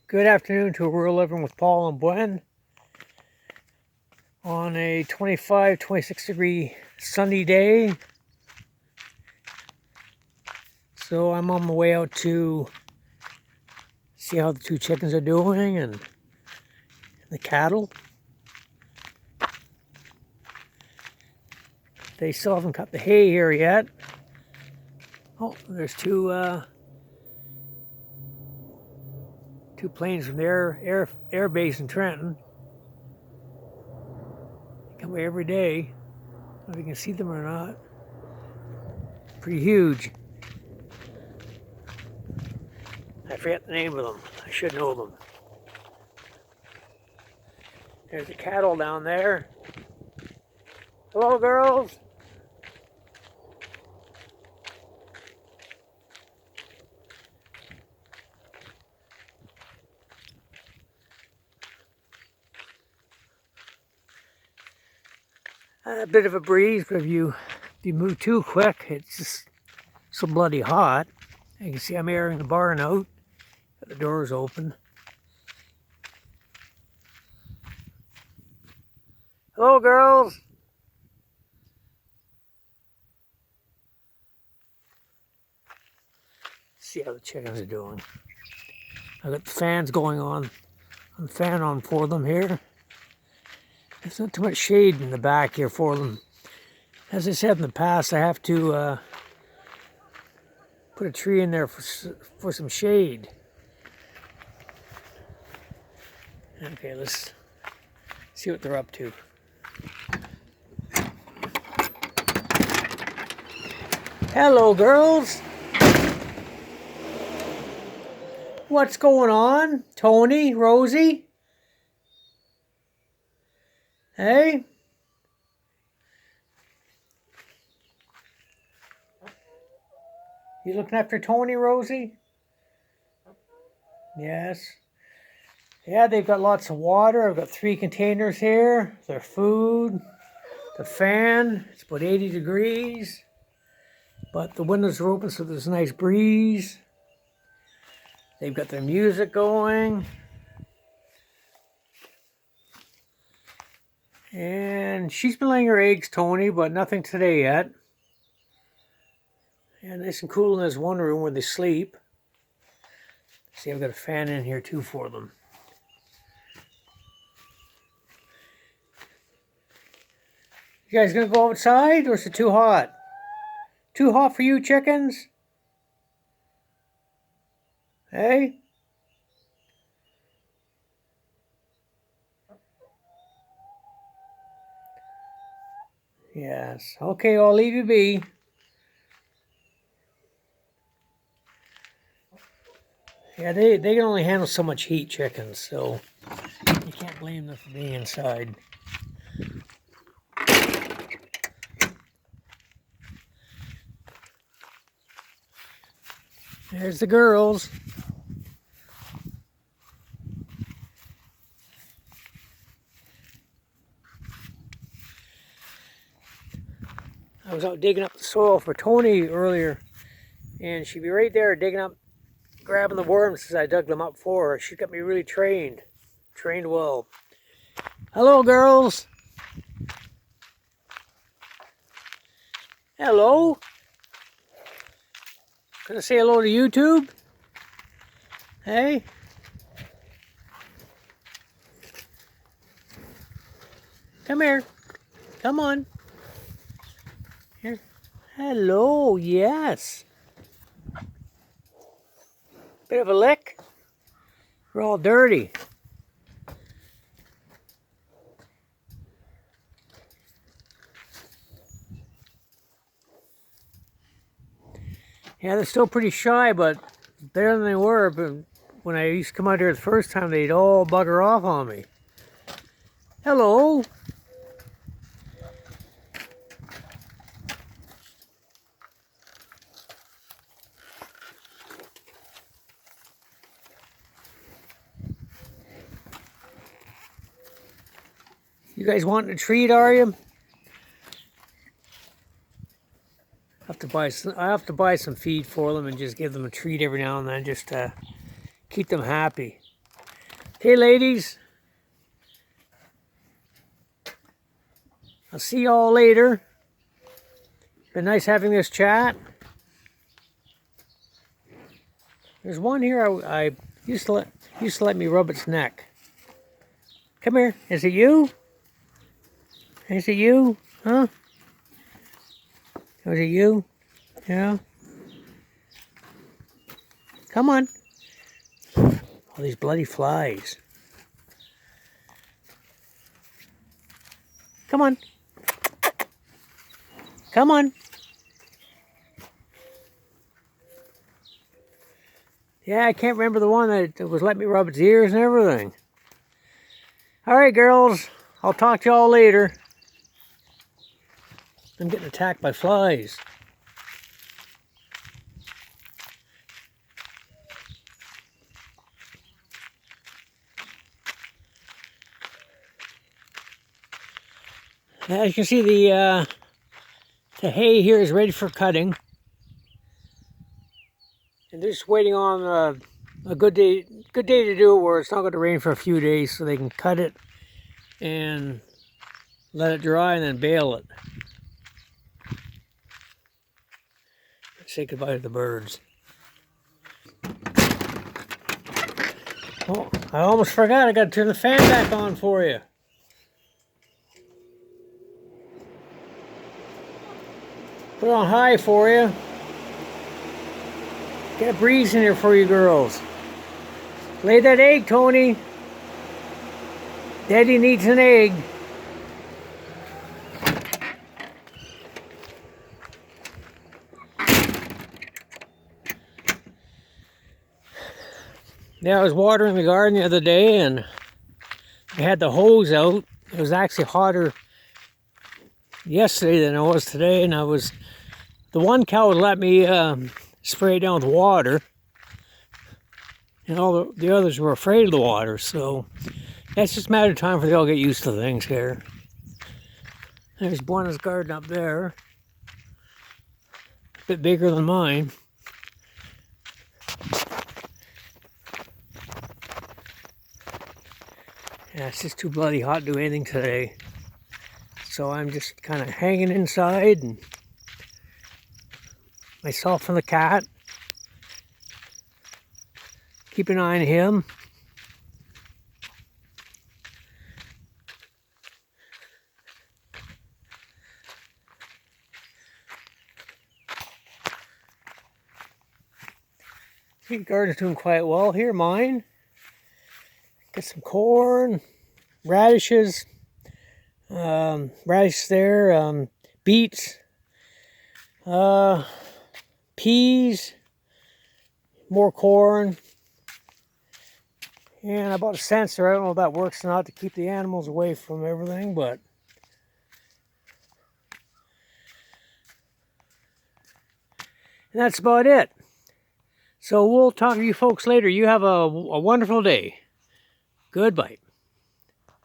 Good afternoon to Rural Living with Paul and Gwen on a 25, 26 degree sunny day. So I'm on my way out to see how the two chickens are doing and the cattle. They still haven't cut the hay here yet. Oh, there's two planes from the air base in Trenton. Come by every day. I don't know if you can see them or not. Pretty huge. I forget the name of them. I should know them. There's the cattle down there. Hello, girls. A bit of a breeze, but if you move too quick, it's just so bloody hot. You can see I'm airing the barn out. The door's open. Hello, girls. See how the chickens are doing. I've got the fans going on. The fan on for them here. There's not too much shade in the back here for them. As I said in the past, I have to put a tree in there for some shade. Okay, let's see what they're up to. Hello, girls. What's going on? Tony, Rosie? Hey? You looking after Tony, Rosie? Yes. Yeah, they've got lots of water. I've got 3 containers here. Their food. The fan. It's about 80 degrees. But the windows are open so there's a nice breeze. They've got their music going. And she's been laying her eggs, Tony, but nothing today yet. And nice and cool in this one room where they sleep. See, I've got a fan in here too for them. You guys gonna go outside or is it too hot? Too hot for you chickens? Hey? Yes. Okay, I'll leave you be. Yeah, they can only handle so much heat, chickens, so you can't blame them for being inside. There's the girls. I was out digging up the soil for Tony earlier, and she'd be right there digging up, grabbing the worms as I dug them up for her. She got me really trained well. Hello, girls. Hello. Gonna say hello to YouTube? Hey? Come here. Come on. Here. Hello, yes. Bit of a lick. We're all dirty. Yeah, they're still pretty shy, but better than they were. But when I used to come out here the first time, they'd all bugger off on me. Hello. You guys wanting a treat, are you? I have to buy some feed for them and just give them a treat every now and then just to keep them happy. Okay, ladies. I'll see y'all later. Been nice having this chat. There's one here I used to let me rub its neck. Come here. Is it you? Is it you? Huh? Was it you? Yeah. Come on. All these bloody flies. Come on. Come on. Yeah, I can't remember the one that was letting me rub its ears and everything. All right, girls. I'll talk to y'all later. I'm getting attacked by flies. As you can see, the hay here is ready for cutting. And they're just waiting on a good day to do it where it's not going to rain for a few days so they can cut it and let it dry and then bale it. Say goodbye to the birds. Oh, I almost forgot. I got to turn the fan back on for you. Put it on high for you. Get a breeze in here for you girls. Lay that egg, Tony. Daddy needs an egg. Yeah, I was watering the garden the other day and I had the hose out. It was actually hotter yesterday than it was today, and the one cow would let me spray it down with water, and all the others were afraid of the water, so it's just a matter of time for they all get used to things here. There's Buena's garden up there, a bit bigger than mine. Yeah, it's just too bloody hot to do anything today. So I'm just kind of hanging inside, and myself and the cat. Keep an eye on him. The garden's doing quite well here, mine. Got some corn, radishes, radish there, beets, peas, more corn, and I bought a sensor. I don't know if that works or not to keep the animals away from everything, but and that's about it. So we'll talk to you folks later. You have a wonderful day. Goodbye.